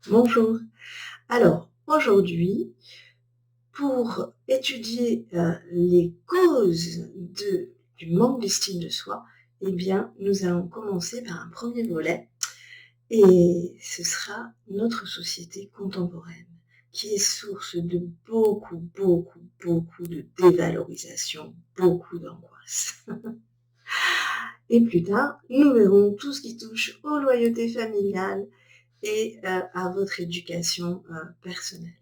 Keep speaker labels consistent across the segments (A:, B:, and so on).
A: Bonjour. Alors, aujourd'hui, pour étudier les causes du manque d'estime de soi, eh bien, nous allons commencer par un premier volet et ce sera notre société contemporaine qui est source de beaucoup de dévalorisation, beaucoup d'angoisse. Et plus tard, nous verrons tout ce qui touche aux loyautés familiales et à votre éducation personnelle.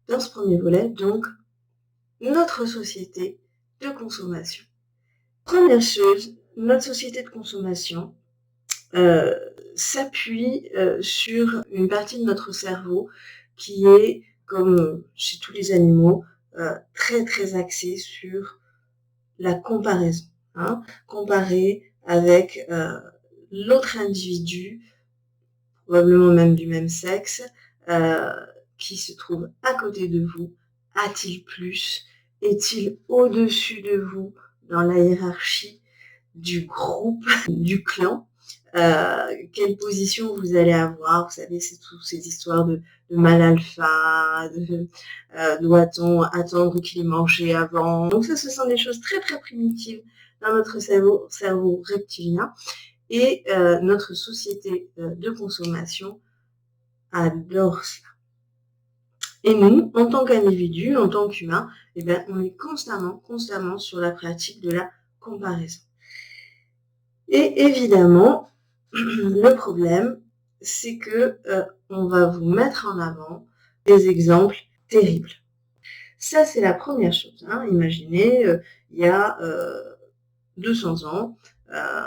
A: Dans ce premier volet, donc, notre société de consommation. Première chose, notre société de consommation euh, s'appuie sur une partie de notre cerveau qui est, comme chez tous les animaux, très axée sur la comparaison. Comparer avec l'autre individu, probablement même du même sexe, euh, qui se trouve à côté de vous. A-t-il plus? Est-il au-dessus de vous dans la hiérarchie du groupe, du clan? Quelle position vous allez avoir? Vous savez, c'est toutes ces histoires de mâle alpha, doit-on attendre qu'il ait mangé avant? Donc ça, ce sont des choses très primitives dans notre cerveau reptilien. Et notre société de consommation adore cela. Et nous, en tant qu'individus, en tant qu'humains, eh bien, on est constamment sur la pratique de la comparaison. Et évidemment, le problème, c'est que on va vous mettre en avant des exemples terribles. Ça, c'est la première chose. Imaginez, il y a 200 ans,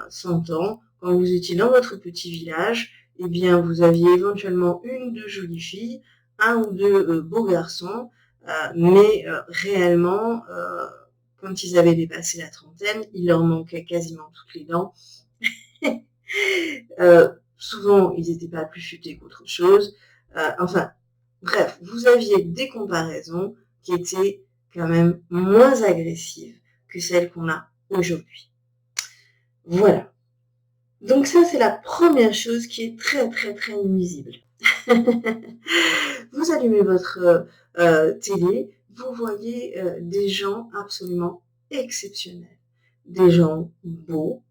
A: 100 ans, quand vous étiez dans votre petit village, eh bien, vous aviez éventuellement une ou deux jolies filles, un ou deux beaux garçons, mais réellement, quand ils avaient dépassé la trentaine, il leur manquait quasiment toutes les dents. Souvent, ils n'étaient pas plus futés qu'autre chose. Enfin, bref, vous aviez des comparaisons qui étaient quand même moins agressives que celles qu'on a aujourd'hui. Voilà. Donc ça, c'est la première chose qui est très nuisible. Vous allumez votre télé, vous voyez des gens absolument exceptionnels. Des gens beaux,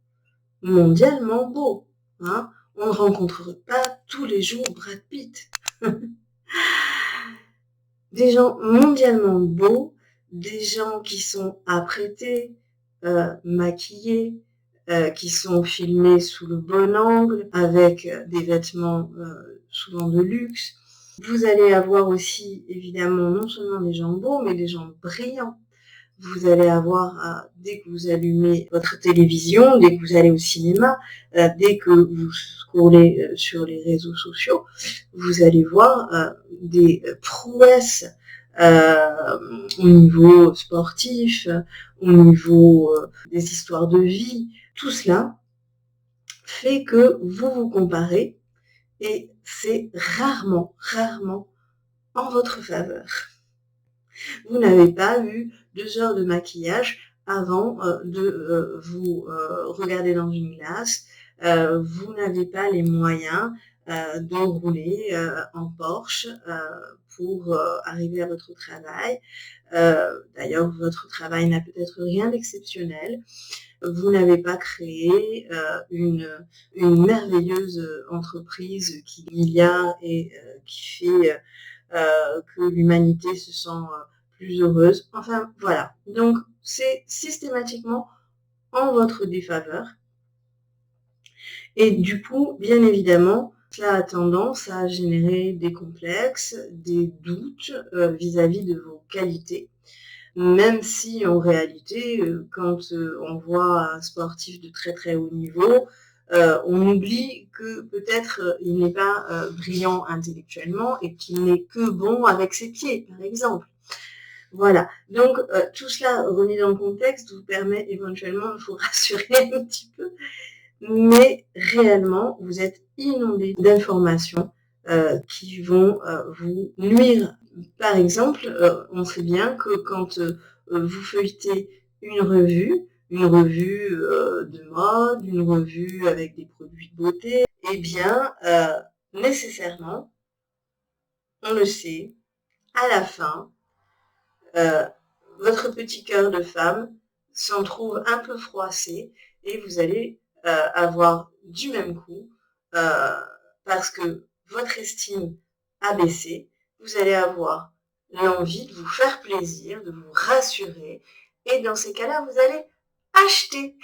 A: mondialement beaux. On ne rencontre pas tous les jours Brad Pitt. Des gens mondialement beaux, des gens qui sont apprêtés, maquillés, qui sont filmés sous le bon angle, avec des vêtements souvent de luxe. Vous allez avoir aussi, évidemment, non seulement des gens beaux, mais des gens brillants. Vous allez avoir, dès que vous allumez votre télévision, dès que vous allez au cinéma, dès que vous scrollez sur les réseaux sociaux, vous allez voir des prouesses au niveau sportif, au niveau des histoires de vie. Tout cela fait que vous vous comparez et c'est rarement en votre faveur. Vous n'avez pas eu 2 heures de maquillage avant de vous regarder dans une glace. Vous n'avez pas les moyens de rouler en Porsche pour arriver à votre travail. D'ailleurs, votre travail n'a peut-être rien d'exceptionnel. Vous n'avez pas créé une merveilleuse entreprise qui milliard et qui fait que l'humanité se sent plus heureuse. Enfin, voilà. Donc, c'est systématiquement en votre défaveur. Et du coup, bien évidemment, cela a tendance à générer des complexes, des doutes vis-à-vis de vos qualités. Même si en réalité, quand on voit un sportif de très haut niveau, on oublie que peut-être il n'est pas brillant intellectuellement et qu'il n'est que bon avec ses pieds, par exemple. Voilà. Donc, tout cela remis dans le contexte vous permet éventuellement de vous rassurer un petit peu. Mais réellement, vous êtes inondé d'informations qui vont vous nuire. Par exemple, on sait bien que quand vous feuilletez une revue de mode, une revue avec des produits de beauté, eh bien, nécessairement, on le sait, à la fin, votre petit cœur de femme s'en trouve un peu froissé et vous allez avoir du même coup, parce que votre estime a baissé, vous allez avoir l'envie de vous faire plaisir, de vous rassurer, et dans ces cas-là, vous allez acheter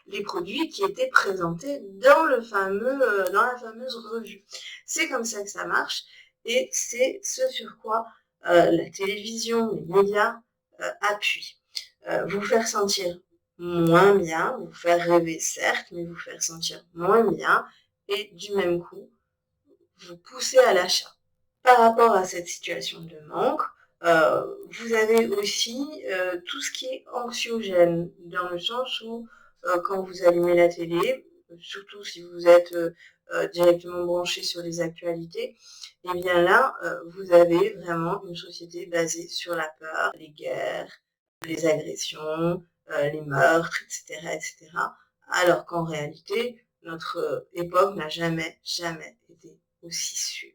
A: les produits qui étaient présentés dans dans la fameuse revue. C'est comme ça que ça marche, et c'est ce sur quoi la télévision, les médias appuient. Vous faire sentir moins bien, vous faire rêver certes, mais vous faire sentir moins bien, et du même coup, vous pousser à l'achat. Par rapport à cette situation de manque, vous avez aussi tout ce qui est anxiogène, dans le sens où quand vous allumez la télé, surtout si vous êtes directement branché sur les actualités, et bien là, vous avez vraiment une société basée sur la peur, les guerres, les agressions, les meurtres, etc., etc. Alors qu'en réalité, notre époque n'a jamais, jamais été aussi sûre.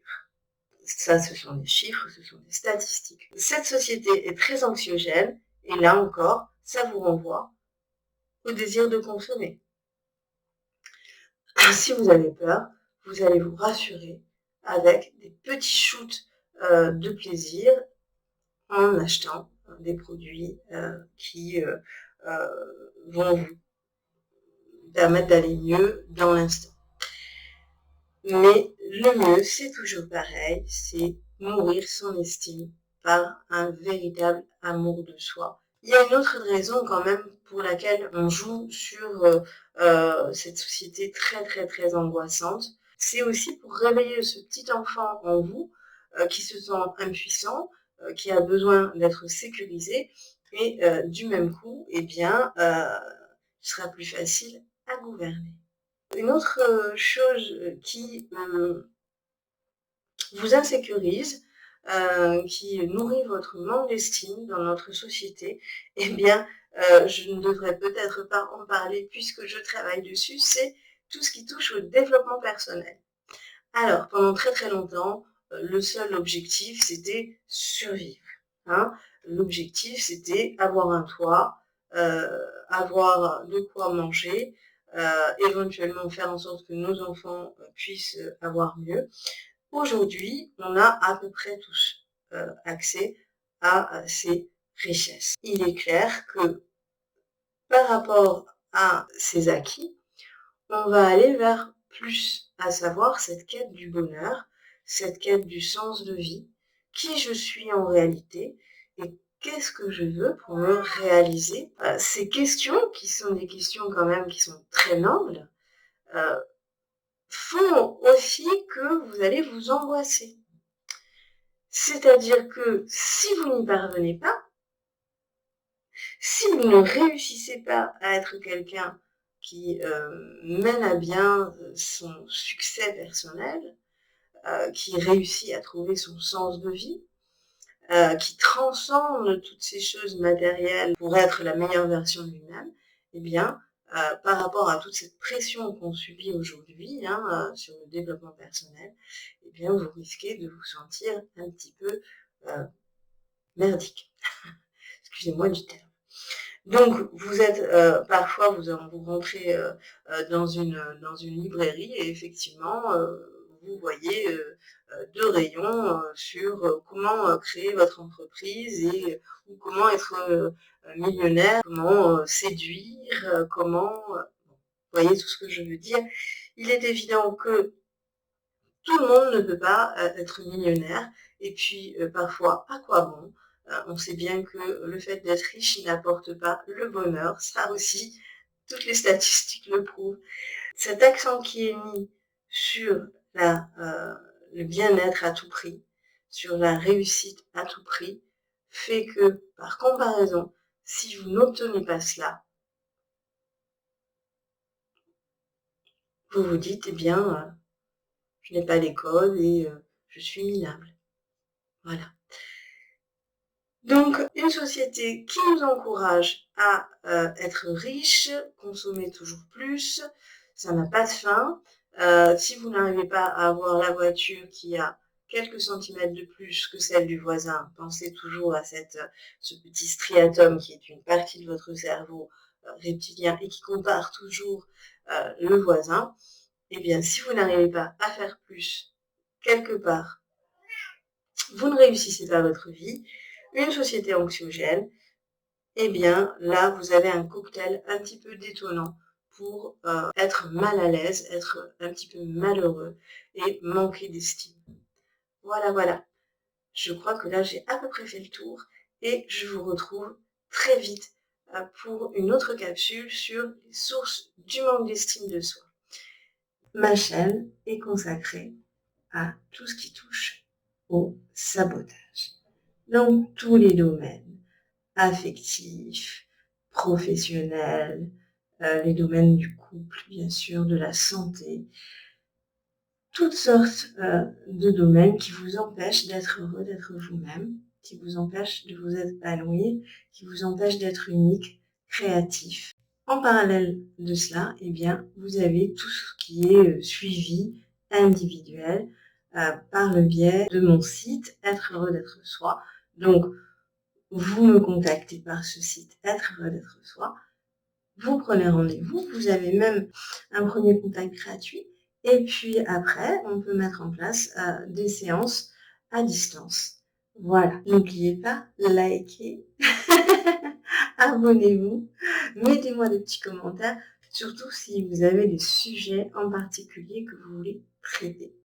A: Ça, ce sont des chiffres, ce sont des statistiques. Cette société est très anxiogène, et là encore, ça vous renvoie au désir de consommer. Si vous avez peur, vous allez vous rassurer avec des petits shoots de plaisir en achetant des produits qui vont vous permettre d'aller mieux dans l'instant. Mais le mieux, c'est toujours pareil, c'est nourrir son estime par un véritable amour de soi. Il y a une autre raison quand même pour laquelle on joue sur cette société très très très angoissante. C'est aussi pour réveiller ce petit enfant en vous qui se sent impuissant, qui a besoin d'être sécurisé, et du même coup, eh bien, ce sera plus facile à gouverner. Une autre chose qui vous insécurise, qui nourrit votre manque d'estime dans notre société, eh bien, je ne devrais peut-être pas en parler puisque je travaille dessus, c'est tout ce qui touche au développement personnel. Alors, pendant très très longtemps, le seul objectif, c'était survivre. Hein. L'objectif, c'était avoir un toit, avoir de quoi manger, éventuellement faire en sorte que nos enfants puissent avoir mieux. Aujourd'hui, on a à peu près tous accès à ces richesses. Il est clair que par rapport à ces acquis, on va aller vers plus, à savoir cette quête du bonheur, cette quête du sens de vie, qui je suis en réalité et qu'est-ce que je veux pour me réaliser. Ces questions, qui sont des questions quand même qui sont très nobles, font aussi que vous allez vous angoisser. C'est-à-dire que si vous n'y parvenez pas, si vous ne réussissez pas à être quelqu'un qui mène à bien son succès personnel, qui réussit à trouver son sens de vie, qui transcende toutes ces choses matérielles pour être la meilleure version de lui-même, eh bien, par rapport à toute cette pression qu'on subit aujourd'hui hein, sur le développement personnel, eh bien, vous risquez de vous sentir un petit peu merdique. Excusez-moi du terme. Donc, vous êtes parfois, vous rentrez dans une librairie et effectivement, vous voyez 2 rayons sur comment créer votre entreprise et ou comment être millionnaire, comment séduire, comment... vous voyez tout ce que je veux dire. Il est évident que tout le monde ne peut pas être millionnaire et puis parfois, à quoi bon? On sait bien que le fait d'être riche n'apporte pas le bonheur, ça aussi, toutes les statistiques le prouvent. Cet accent qui est mis sur le bien-être à tout prix, sur la réussite à tout prix, fait que, par comparaison, si vous n'obtenez pas cela, vous vous dites, eh bien, je n'ai pas les codes et je suis minable. Voilà. Donc, une société qui nous encourage à être riche, consommer toujours plus, ça n'a pas de fin. Si vous n'arrivez pas à avoir la voiture qui a quelques centimètres de plus que celle du voisin, pensez toujours à ce petit striatum qui est une partie de votre cerveau reptilien et qui compare toujours le voisin, eh bien, si vous n'arrivez pas à faire plus quelque part, vous ne réussissez pas votre vie, une société anxiogène, eh bien, là, vous avez un cocktail un petit peu détonnant pour être mal à l'aise, être un petit peu malheureux et manquer d'estime. Voilà, voilà. Je crois que là, j'ai à peu près fait le tour et je vous retrouve très vite pour une autre capsule sur les sources du manque d'estime de soi. Ma chaîne est consacrée à tout ce qui touche au sabotage dans tous les domaines, affectifs, professionnels, les domaines du couple, bien sûr, de la santé, toutes sortes de domaines qui vous empêchent d'être heureux, d'être vous-même, qui vous empêchent de vous épanouir, qui vous empêchent d'être unique, créatif. En parallèle de cela, eh bien, vous avez tout ce qui est suivi individuel par le biais de mon site Être heureux d'être soi. Donc, vous me contactez par ce site Être heureux d'être soi. Vous prenez rendez-vous, vous avez même un premier contact gratuit et puis après, on peut mettre en place des séances à distance. Voilà, n'oubliez pas, likez, abonnez-vous, mettez-moi des petits commentaires, surtout si vous avez des sujets en particulier que vous voulez traiter.